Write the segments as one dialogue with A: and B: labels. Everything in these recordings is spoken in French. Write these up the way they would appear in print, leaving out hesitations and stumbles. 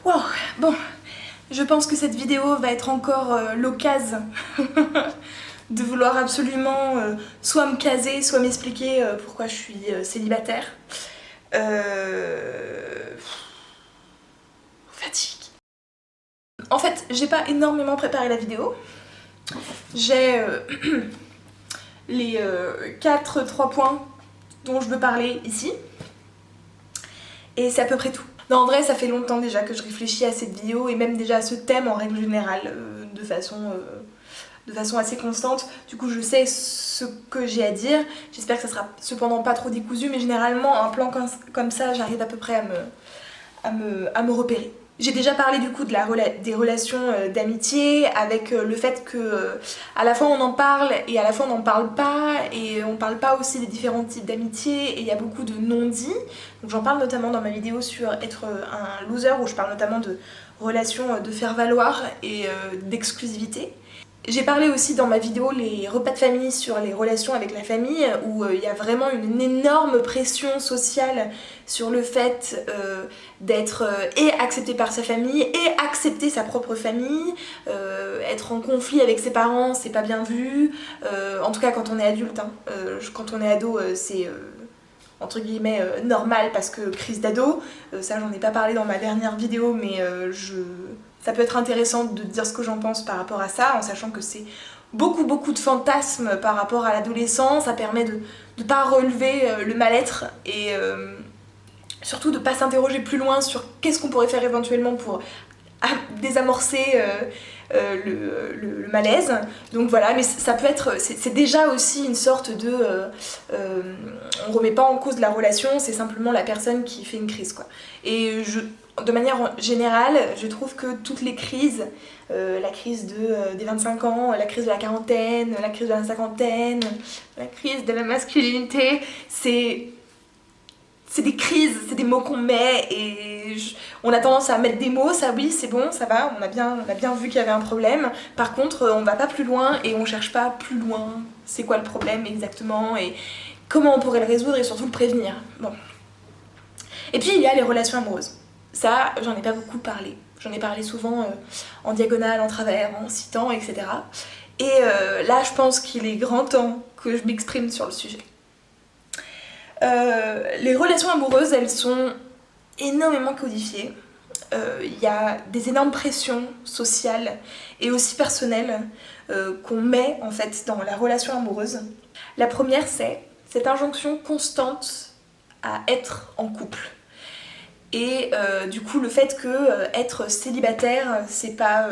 A: Wow, bon, je pense que cette vidéo va être encore l'occasion de vouloir absolument soit me caser, soit m'expliquer pourquoi je suis célibataire. Fatigue. En fait, j'ai pas énormément préparé la vidéo. J'ai les 3 points dont je veux parler ici. Et c'est à peu près tout. Non, en vrai, ça fait longtemps déjà que je réfléchis à cette vidéo et même déjà à ce thème en règle générale, de façon assez constante. Du coup, je sais ce que j'ai à dire. J'espère que ça sera cependant pas trop décousu, mais généralement, un plan comme ça, j'arrive à peu près à me repérer. J'ai déjà parlé du coup des relations d'amitié, avec le fait que à la fois on en parle et à la fois on n'en parle pas, et on parle pas aussi des différents types d'amitié, et il y a beaucoup de non-dits. Donc j'en parle notamment dans ma vidéo sur être un loser, où je parle notamment de relations de faire valoir et d'exclusivité. J'ai parlé aussi dans ma vidéo les repas de famille sur les relations avec la famille, où il y a vraiment une énorme pression sociale sur le fait d'être et accepté par sa famille et accepter sa propre famille. Être en conflit avec ses parents, c'est pas bien vu, en tout cas quand on est adulte, hein. Quand on est ado, c'est entre guillemets normal, parce que crise d'ado, ça j'en ai pas parlé dans ma dernière vidéo, mais ça peut être intéressant de dire ce que j'en pense par rapport à ça, en sachant que c'est beaucoup de fantasmes par rapport à l'adolescence. Ça permet de ne pas relever le mal-être, et surtout de ne pas s'interroger plus loin sur qu'est-ce qu'on pourrait faire éventuellement pour désamorcer le malaise. Donc voilà, mais ça peut être, c'est déjà aussi une sorte de on remet pas en cause la relation, c'est simplement la personne qui fait une crise, quoi. Et de manière générale, je trouve que toutes les crises, la crise des 25 ans, la crise de la quarantaine, la crise de la cinquantaine, la crise de la masculinité, c'est des crises, c'est des mots qu'on met, et on a tendance à mettre des mots, ça oui, c'est bon, ça va, on a bien vu qu'il y avait un problème. Par contre, on va pas plus loin et on cherche pas plus loin c'est quoi le problème exactement et comment on pourrait le résoudre, et surtout le prévenir. Bon. Et puis il y a les relations amoureuses. Ça, j'en ai pas beaucoup parlé. J'en ai parlé souvent en diagonale, en travers, en citant, etc. Et là, je pense qu'il est grand temps que je m'exprime sur le sujet. Les relations amoureuses, elles sont énormément codifiées. Il y a des énormes pressions sociales et aussi personnelles qu'on met en fait dans la relation amoureuse. La première, c'est cette injonction constante à être en couple. Et du coup, le fait que être célibataire, c'est pas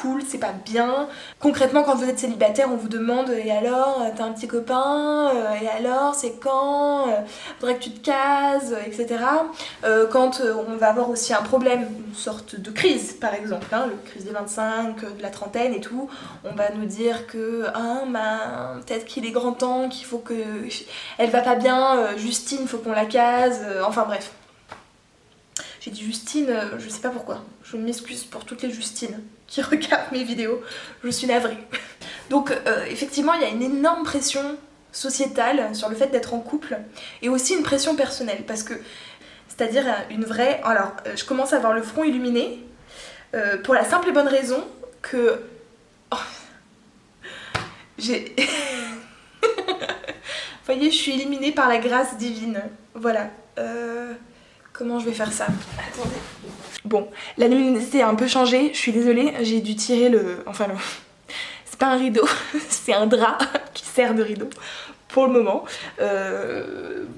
A: cool, c'est pas bien. Concrètement, quand vous êtes célibataire, on vous demande et alors, t'as un petit copain, et alors, c'est quand, faudrait que tu te cases, etc. Quand on va avoir aussi un problème, une sorte de crise par exemple, hein, la crise des 25, de la trentaine et tout, on va nous dire que peut-être qu'il est grand temps, qu'il faut que elle va pas bien, Justine, faut qu'on la case, enfin bref. J'ai dit Justine, je sais pas pourquoi. Je m'excuse pour toutes les Justines qui regardent mes vidéos. Je suis navrée. Donc effectivement, il y a une énorme pression sociétale sur le fait d'être en couple, et aussi une pression personnelle, parce que, c'est-à-dire une vraie... Alors, je commence à avoir le front illuminé, pour la simple et bonne raison que... Oh, j'ai... Vous voyez, je suis illuminée par la grâce divine. Voilà. Comment je vais faire ça? Attendez. Bon, la luminosité a un peu changé, je suis désolée, j'ai dû tirer c'est pas un rideau, c'est un drap qui sert de rideau pour le moment.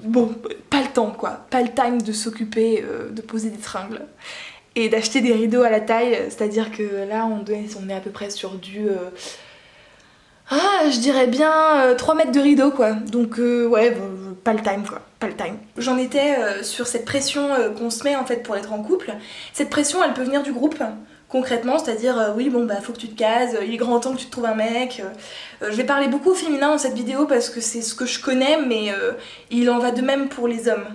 A: Bon, pas le temps quoi, pas le time de s'occuper de poser des tringles et d'acheter des rideaux à la taille, c'est-à-dire que là on est à peu près sur du... je dirais bien 3 mètres de rideau quoi, donc ouais, pas le time quoi, pas le time. J'en étais sur cette pression qu'on se met en fait pour être en couple. Cette pression, elle peut venir du groupe, concrètement, c'est-à-dire oui bon bah faut que tu te cases, il est grand temps que tu te trouves un mec. Je vais parler beaucoup au féminin dans cette vidéo parce que c'est ce que je connais, mais il en va de même pour les hommes.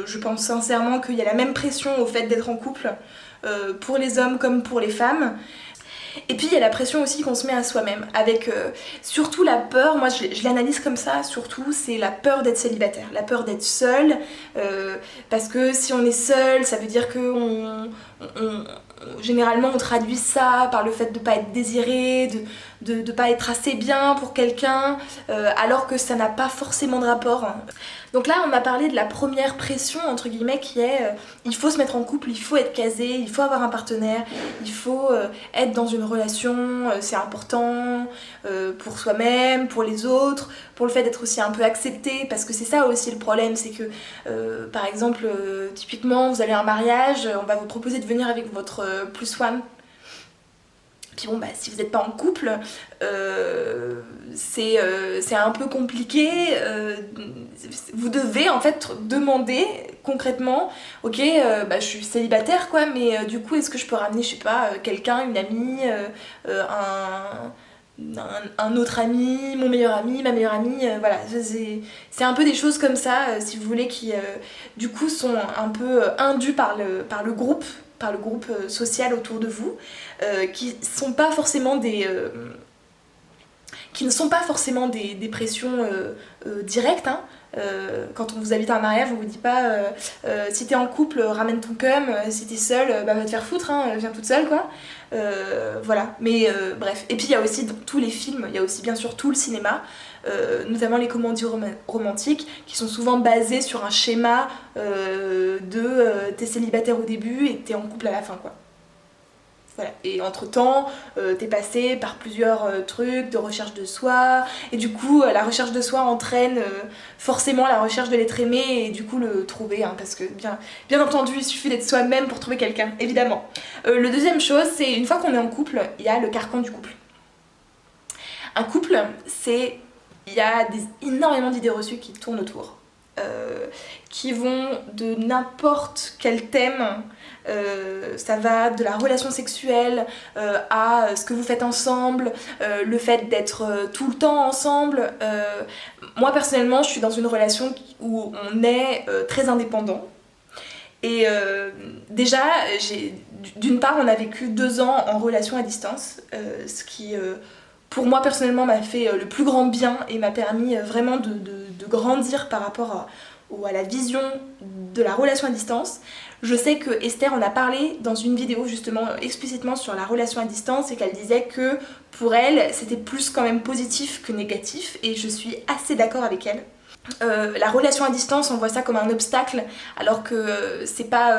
A: Je pense sincèrement qu'il y a la même pression au fait d'être en couple, pour les hommes comme pour les femmes. Et puis il y a la pression aussi qu'on se met à soi-même, avec surtout la peur, moi je l'analyse comme ça, surtout c'est la peur d'être célibataire, la peur d'être seule, parce que si on est seul, ça veut dire que généralement on traduit ça par le fait de ne pas être désiré, de ne pas être assez bien pour quelqu'un, alors que ça n'a pas forcément de rapport. Donc là on a parlé de la première pression entre guillemets qui est il faut se mettre en couple, il faut être casé, il faut avoir un partenaire, il faut être dans une relation, c'est important pour soi-même, pour les autres, pour le fait d'être aussi un peu accepté, parce que c'est ça aussi le problème, c'est que par exemple typiquement vous allez à un mariage, on va vous proposer de venir avec votre plus one. Puis bon, bah, si vous n'êtes pas en couple, c'est un peu compliqué. Vous devez en fait demander concrètement, ok, bah, je suis célibataire quoi, mais du coup, est-ce que je peux ramener, je sais pas, quelqu'un, une amie, un autre ami, mon meilleur ami, ma meilleure amie, voilà. C'est un peu des choses comme ça, si vous voulez, qui du coup sont un peu indues par le groupe social autour de vous, qui ne sont pas forcément des pressions directes. Hein. Quand on vous invite à un mariage, on vous dit pas si t'es en couple, ramène ton cum, si t'es seule, bah va te faire foutre, hein, viens toute seule quoi. Voilà, mais bref. Et puis il y a aussi dans tous les films, il y a aussi bien sûr tout le cinéma, notamment les comédies romantiques qui sont souvent basées sur un schéma t'es célibataire au début et t'es en couple à la fin quoi. Voilà. Et entre temps, t'es passé par plusieurs trucs de recherche de soi, et du coup la recherche de soi entraîne forcément la recherche de l'être aimé et du coup le trouver, hein, parce que bien entendu il suffit d'être soi-même pour trouver quelqu'un, évidemment. Le deuxième chose, c'est une fois qu'on est en couple, il y a le carcan du couple. Un couple, il y a énormément d'idées reçues qui tournent autour, qui vont de n'importe quel thème. Ça va de la relation sexuelle à ce que vous faites ensemble, le fait d'être tout le temps ensemble. Moi personnellement je suis dans une relation où on est très indépendant et déjà d'une part on a vécu 2 ans en relation à distance, ce qui pour moi personnellement m'a fait le plus grand bien et m'a permis vraiment de grandir par rapport à la vision de la relation à distance. Je sais que Esther en a parlé dans une vidéo justement explicitement sur la relation à distance et qu'elle disait que pour elle c'était plus quand même positif que négatif, et je suis assez d'accord avec elle. La relation à distance, on voit ça comme un obstacle, alors que c'est pas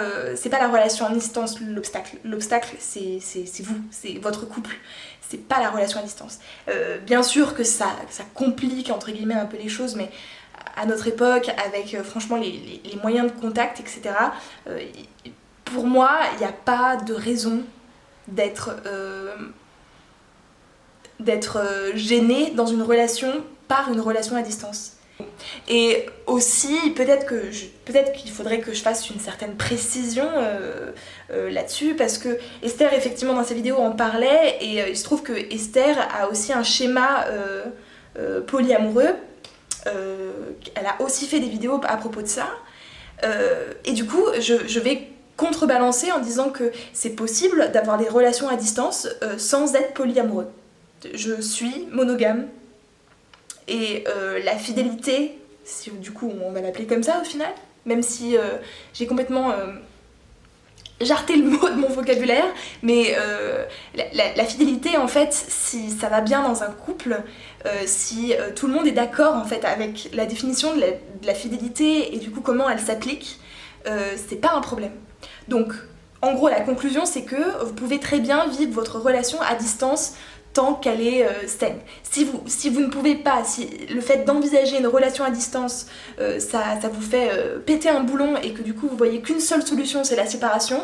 A: la relation à distance l'obstacle. L'obstacle c'est vous, c'est votre couple, c'est pas la relation à distance. Bien sûr que ça complique entre guillemets un peu les choses, mais à notre époque, avec franchement les moyens de contact, etc., pour moi, il n'y a pas de raison d'être gêné dans une relation par une relation à distance. Et aussi, peut-être qu'il faudrait que je fasse une certaine précision là-dessus, parce que Esther, effectivement, dans sa vidéo, en parlait, et il se trouve que Esther a aussi un schéma polyamoureux. Elle a aussi fait des vidéos à propos de ça, et du coup je vais contrebalancer en disant que c'est possible d'avoir des relations à distance sans être polyamoureux. Je suis monogame et la fidélité, si, du coup on va l'appeler comme ça au final, même si j'ai complètement jarté le mot de mon vocabulaire, mais la fidélité en fait, si ça va bien dans un couple, si tout le monde est d'accord en fait avec la définition de la fidélité et du coup comment elle s'applique, c'est pas un problème. Donc en gros la conclusion c'est que vous pouvez très bien vivre votre relation à distance tant qu'elle est saine. Si vous ne pouvez pas, si le fait d'envisager une relation à distance, ça vous fait péter un boulon et que du coup vous voyez qu'une seule solution, c'est la séparation,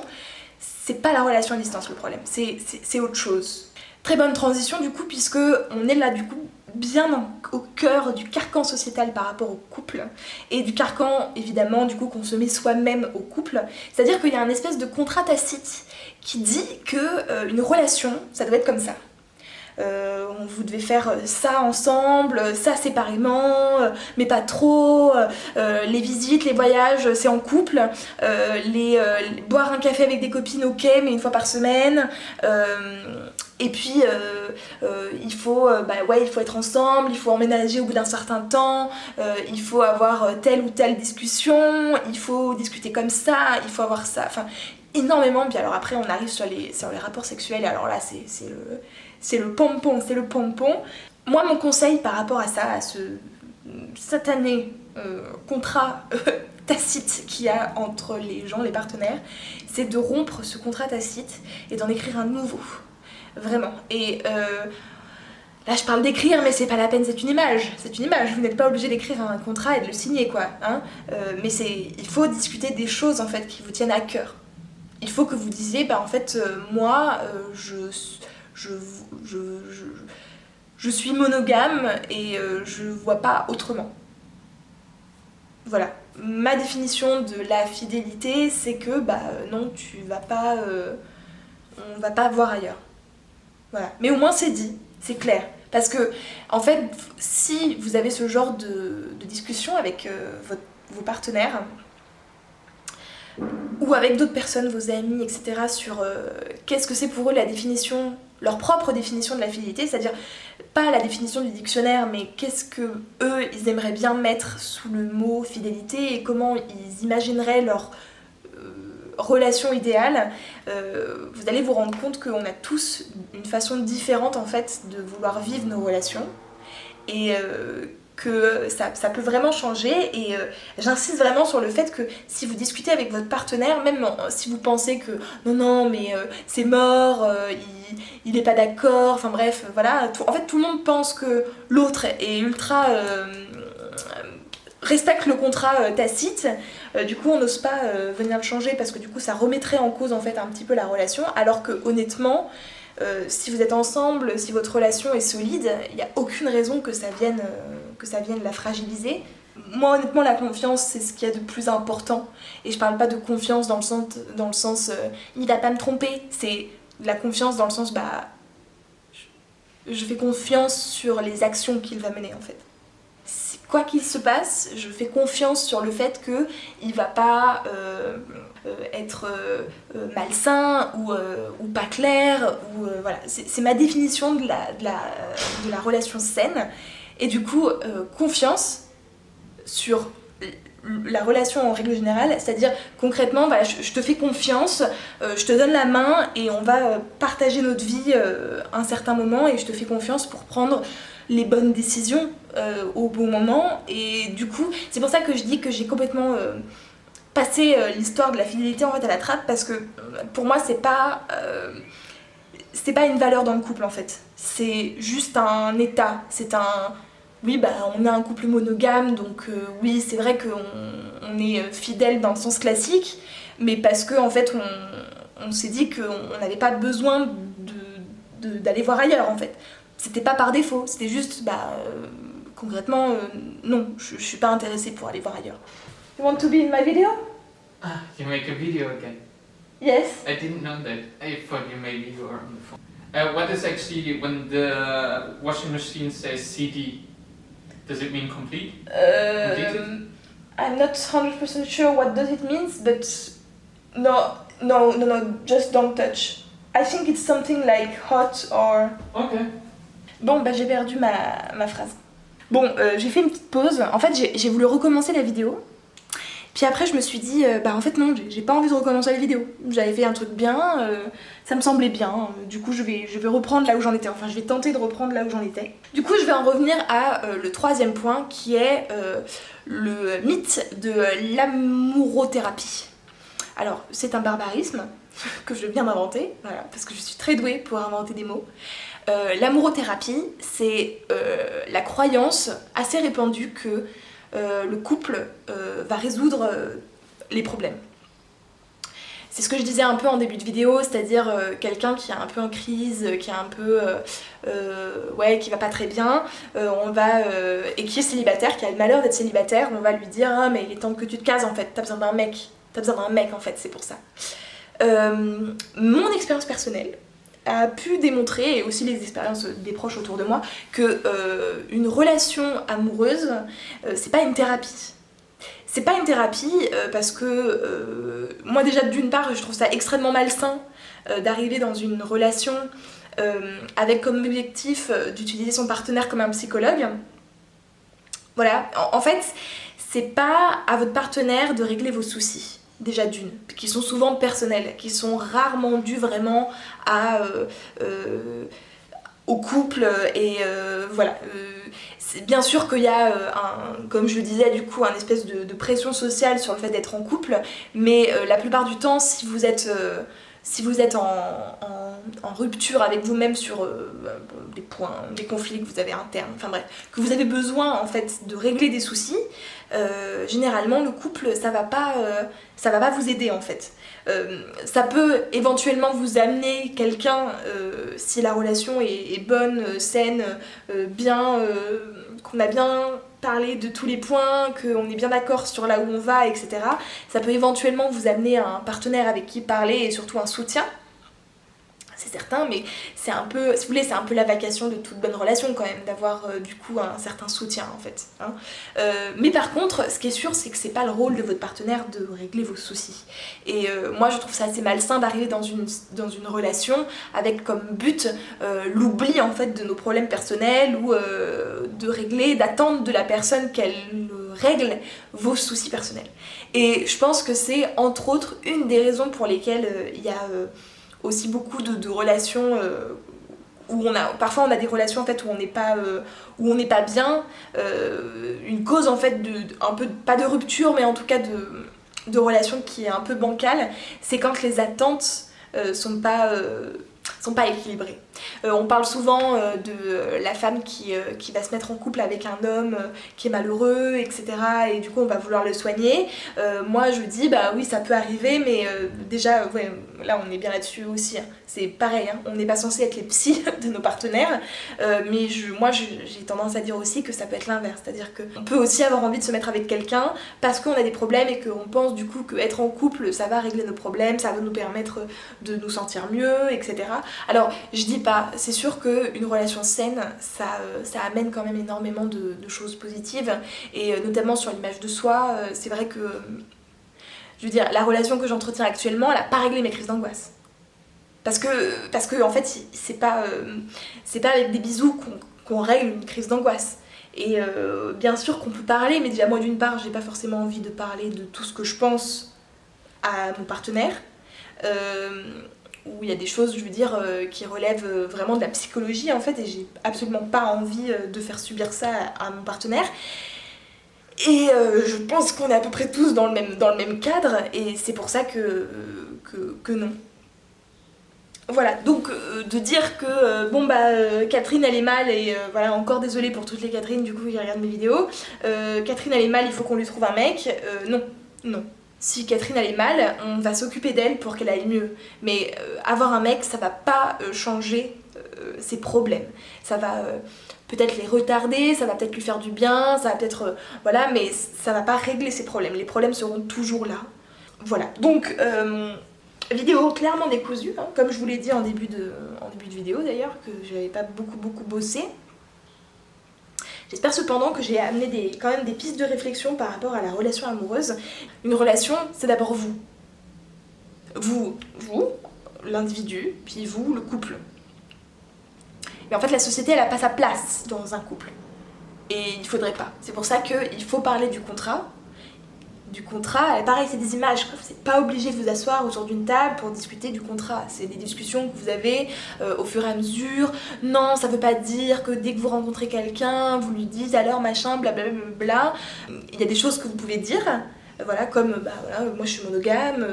A: c'est pas la relation à distance le problème, c'est autre chose. Très bonne transition du coup, puisque on est là du coup bien au cœur du carcan sociétal par rapport au couple, et du carcan évidemment du coup qu'on se met soi-même au couple, c'est-à-dire qu'il y a un espèce de contrat tacite qui dit que une relation, ça doit être comme ça. Vous devez faire ça ensemble, ça séparément, mais pas trop, les visites, les voyages, c'est en couple, boire un café avec des copines, ok, mais une fois par semaine, Et puis il faut être ensemble, il faut emménager au bout d'un certain temps, il faut avoir telle ou telle discussion, il faut discuter comme ça, il faut avoir ça, enfin énormément. Puis alors après on arrive sur les rapports sexuels, et alors là c'est le pompon, c'est le pompon. Moi mon conseil par rapport à ça, à ce satané contrat tacite qu'il y a entre les gens, les partenaires, c'est de rompre ce contrat tacite et d'en écrire un nouveau. Vraiment. Et là je parle d'écrire, mais c'est pas la peine, c'est une image. C'est une image, vous n'êtes pas obligé d'écrire un contrat et de le signer quoi. Hein, mais il faut discuter des choses en fait qui vous tiennent à cœur. Il faut que vous disiez, bah en fait moi je suis monogame et je vois pas autrement. Voilà. Ma définition de la fidélité, c'est que bah non, tu vas pas, on va pas voir ailleurs. Voilà. Mais au moins c'est dit, c'est clair. Parce que en fait, si vous avez ce genre de discussion avec vos partenaires ou avec d'autres personnes, vos amis, etc., sur qu'est-ce que c'est pour eux la définition, leur propre définition de la fidélité, c'est-à-dire pas la définition du dictionnaire, mais qu'est-ce que eux ils aimeraient bien mettre sous le mot fidélité et comment ils imagineraient leur relation idéale, vous allez vous rendre compte qu'on a tous une façon différente en fait de vouloir vivre nos relations et que ça peut vraiment changer. Et j'insiste vraiment sur le fait que si vous discutez avec votre partenaire, même si vous pensez que non mais c'est mort, il est pas d'accord, enfin bref, voilà, en fait tout le monde pense que l'autre est ultra respecte le contrat tacite, du coup on n'ose pas venir le changer parce que du coup ça remettrait en cause en fait un petit peu la relation, alors que honnêtement si vous êtes ensemble, si votre relation est solide, il n'y a aucune raison que ça vienne la fragiliser. Moi honnêtement la confiance c'est ce qu'il y a de plus important, et je parle pas de confiance dans le sens il va pas me tromper, c'est la confiance dans le sens bah je fais confiance sur les actions qu'il va mener en fait. Quoi qu'il se passe, je fais confiance sur le fait qu'il va pas être malsain ou pas clair, ou voilà. C'est ma définition de la relation saine. Et du coup, confiance sur la relation en règle générale, c'est-à-dire concrètement, voilà, je te fais confiance, je te donne la main et on va partager notre vie à un certain moment, et je te fais confiance pour prendre les bonnes décisions au bon moment. Et du coup c'est pour ça que je dis que j'ai complètement passé l'histoire de la fidélité en fait à la trappe, parce que pour moi c'est pas une valeur dans le couple en fait, c'est juste un état, c'est un oui bah on est un couple monogame donc oui c'est vrai qu'on est fidèle dans le sens classique, mais parce que en fait on s'est dit qu'on n'avait pas besoin d'aller voir ailleurs en fait. C'était pas par défaut, c'était juste, concrètement, non, je suis pas intéressée pour aller voir ailleurs. You want to be in my video?
B: Ah, you make a video again?
A: Yes.
B: I didn't know that. I thought you maybe you were on the phone. What is actually, when the washing machine says CD, does it mean complete? Completed?
A: I'm not 100% sure what does it means, but no, just don't touch. I think it's something like hot or...
B: Okay.
A: Bon, j'ai perdu ma phrase. Bon, j'ai fait une petite pause. En fait, j'ai voulu recommencer la vidéo. Puis après, je me suis dit, en fait, non, j'ai pas envie de recommencer la vidéo. J'avais fait un truc bien, ça me semblait bien. Du coup, je vais reprendre là où j'en étais. Enfin, je vais tenter de reprendre là où j'en étais. Du coup, je vais en revenir à le troisième point, qui est le mythe de l'amourothérapie. Alors, c'est un barbarisme que je viens d'inventer, voilà, parce que je suis très douée pour inventer des mots. L'amourothérapie, c'est la croyance assez répandue que le couple va résoudre les problèmes. C'est ce que je disais un peu en début de vidéo, c'est-à-dire quelqu'un qui est un peu en crise, qui est un peu qui va pas très bien, et qui est célibataire, qui a le malheur d'être célibataire, on va lui dire ah mais il est temps que tu te cases en fait, t'as besoin d'un mec en fait, c'est pour ça. Mon expérience personnelle a pu démontrer, et aussi les expériences des proches autour de moi, que une relation amoureuse, c'est pas une thérapie. C'est pas une thérapie parce que moi déjà d'une part je trouve ça extrêmement malsain d'arriver dans une relation avec comme objectif d'utiliser son partenaire comme un psychologue. Voilà, en fait, c'est pas à votre partenaire de régler vos soucis, déjà d'une, qui sont souvent personnels, qui sont rarement dus vraiment au couple, et voilà. C'est bien sûr qu'il y a, comme je le disais du coup, un espèce de pression sociale sur le fait d'être en couple, mais la plupart du temps, si vous êtes en rupture avec vous-même sur des points, des conflits que vous avez internes, enfin bref, que vous avez besoin en fait de régler des soucis, généralement le couple ça va pas vous aider en fait. Ça peut éventuellement vous amener quelqu'un si la relation est bonne, saine, bien, qu'on a bien parlé de tous les points, qu'on est bien d'accord sur là où on va, etc. Ça peut éventuellement vous amener un partenaire avec qui parler et surtout un soutien. C'est certain, mais c'est un peu, si vous voulez, c'est un peu la vacation de toute bonne relation quand même, d'avoir du coup un certain soutien en fait. Hein. Mais par contre, ce qui est sûr, c'est que c'est pas le rôle de votre partenaire de régler vos soucis. Et moi, je trouve ça assez malsain d'arriver dans une relation avec comme but l'oubli en fait de nos problèmes personnels ou de régler, d'attendre de la personne qu'elle règle vos soucis personnels. Et je pense que c'est entre autres une des raisons pour lesquelles il y a aussi beaucoup de relations où parfois on a des relations en fait où on n'est pas bien, une cause en fait un peu pas de rupture mais en tout cas de relation qui est un peu bancale, c'est quand les attentes sont pas équilibrées. On parle souvent de la femme qui va se mettre en couple avec un homme qui est malheureux, etc. Et du coup on va vouloir le soigner. Moi je dis bah oui ça peut arriver, mais déjà ouais, là on est bien là-dessus aussi. Hein. C'est pareil, hein. On n'est pas censé être les psys de nos partenaires, mais moi j'ai tendance à dire aussi que ça peut être l'inverse, c'est-à-dire qu'on peut aussi avoir envie de se mettre avec quelqu'un parce qu'on a des problèmes et qu'on pense du coup qu'être en couple ça va régler nos problèmes, ça va nous permettre de nous sentir mieux, etc. Alors je dis pas, c'est sûr qu'une relation saine ça amène quand même énormément de choses positives et notamment sur l'image de soi. C'est vrai que je veux dire, la relation que j'entretiens actuellement elle a pas réglé mes crises d'angoisse. Parce que en fait, c'est pas avec des bisous qu'on règle une crise d'angoisse. Et bien sûr qu'on peut parler, mais déjà moi d'une part, j'ai pas forcément envie de parler de tout ce que je pense à mon partenaire. Où il y a des choses, je veux dire, qui relèvent vraiment de la psychologie en fait, et j'ai absolument pas envie de faire subir ça à mon partenaire. Et je pense qu'on est à peu près tous dans le même cadre, et c'est pour ça que non. Voilà, donc de dire que Catherine elle est mal et voilà, encore désolée pour toutes les Catherine du coup qui regardent mes vidéos, Catherine elle est mal, il faut qu'on lui trouve un mec, non. Si Catherine elle est mal, on va s'occuper d'elle pour qu'elle aille mieux, mais avoir un mec ça va pas changer ses problèmes, ça va peut-être les retarder, ça va peut-être lui faire du bien, ça va peut-être voilà, mais ça va pas régler ses problèmes, les problèmes seront toujours là. Voilà, donc vidéo clairement décousue, hein, comme je vous l'ai dit en début de vidéo d'ailleurs, que j'avais pas beaucoup bossé. J'espère cependant que j'ai amené quand même des pistes de réflexion par rapport à la relation amoureuse. Une relation, c'est d'abord vous. Vous, l'individu, puis vous, le couple. Mais en fait, la société, elle a pas sa place dans un couple. Et il faudrait pas. C'est pour ça qu'il faut parler du contrat. Pareil, c'est des images, vous n'êtes pas obligé de vous asseoir autour d'une table pour discuter du contrat, c'est des discussions que vous avez au fur et à mesure. Non, ça veut pas dire que dès que vous rencontrez quelqu'un, vous lui dites alors machin, blablabla. Il y a des choses que vous pouvez dire, voilà, comme voilà, moi je suis monogame,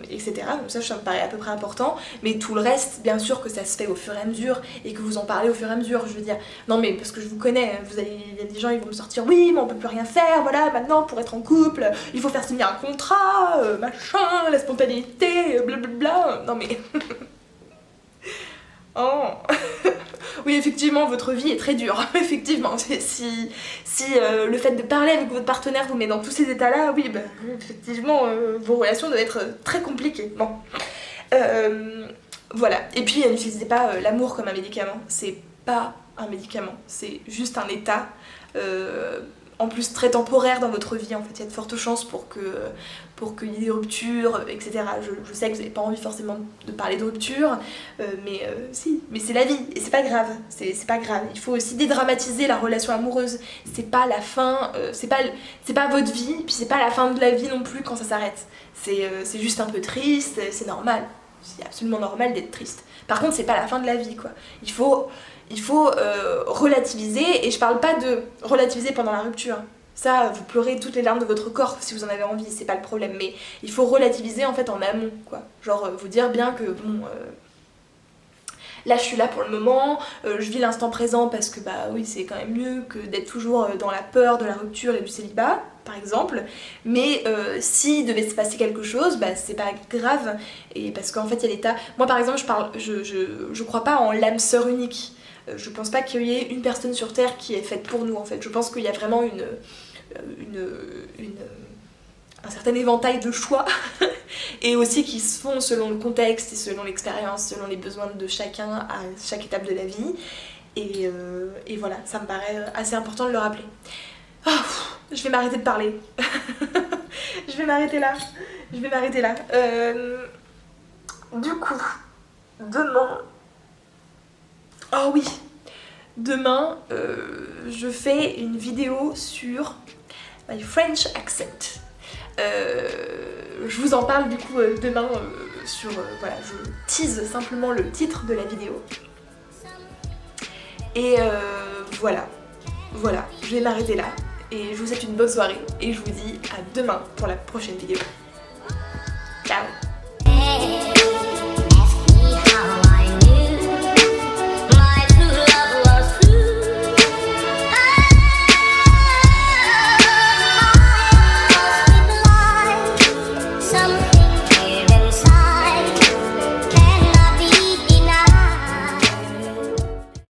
A: etc. Donc ça me paraît à peu près important, mais tout le reste, bien sûr que ça se fait au fur et à mesure et que vous en parlez au fur et à mesure, je veux dire. Non mais parce que je vous connais, il y a des gens ils vont me sortir oui mais on peut plus rien faire, voilà, maintenant pour être en couple, il faut faire signer un contrat, machin, la spontanéité, blablabla, non mais... Oh. Oui, effectivement, votre vie est très dure. Effectivement, si le fait de parler avec votre partenaire vous met dans tous ces états-là, oui, effectivement, vos relations doivent être très compliquées. Bon. Voilà. Et puis, n'utilisez pas l'amour comme un médicament. C'est pas un médicament, c'est juste un état. en plus très temporaire dans votre vie, en fait, il y a de fortes chances pour qu'il y ait des ruptures, etc. Je sais que vous n'avez pas envie forcément de parler de rupture, mais si, mais c'est la vie, et c'est pas grave, c'est pas grave. Il faut aussi dédramatiser la relation amoureuse, c'est pas la fin, c'est pas votre vie, puis c'est pas la fin de la vie non plus quand ça s'arrête. C'est juste un peu triste, c'est normal, c'est absolument normal d'être triste. Par contre, c'est pas la fin de la vie, quoi. Il faut relativiser, et je parle pas de relativiser pendant la rupture. Ça, vous pleurez toutes les larmes de votre corps si vous en avez envie, c'est pas le problème, mais il faut relativiser en fait en amont, quoi. Genre vous dire bien que bon, là je suis là pour le moment, je vis l'instant présent parce que bah oui, c'est quand même mieux que d'être toujours dans la peur de la rupture et du célibat, par exemple, mais s'il devait se passer quelque chose, bah c'est pas grave, et parce qu'en fait il y a des tas... Moi par exemple, je crois pas en l'âme sœur unique. Je pense pas qu'il y ait une personne sur Terre qui est faite pour nous, en fait. Je pense qu'il y a vraiment un certain éventail de choix et aussi qui se font selon le contexte et selon l'expérience, selon les besoins de chacun à chaque étape de la vie. Et voilà, ça me paraît assez important de le rappeler. Oh, je vais m'arrêter de parler. Je vais m'arrêter là. Du coup, demain... Oh oui, demain je fais une vidéo sur my French accent. Je vous en parle du coup demain sur... voilà, je tease simplement le titre de la vidéo. Et voilà, je vais m'arrêter là. Et je vous souhaite une bonne soirée et je vous dis à demain pour la prochaine vidéo. Ciao.